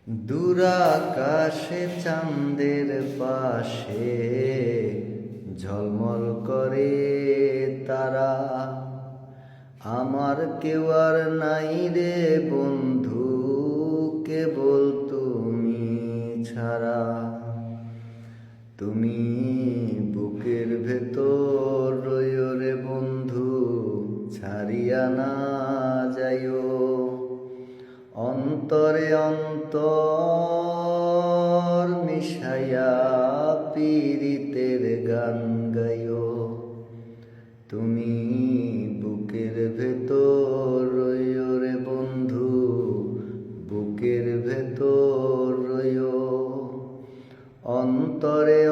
দূরাকাশে চাঁদের পাশে ঝলমল করে তারা। আমার কেউ আর নাই রে বন্ধু, কেবল তুমি ছাড়া। তুমি বুকের ভেতর রইও রে বন্ধু, ছাড়িয়া না যাইও। অন্তরে অন্তর মিশাইয়া পীড়িতের গান গাইও। তুমি বুকের ভেতর রইও রে বন্ধু, বুকের ভেতর রইও। অন্তরে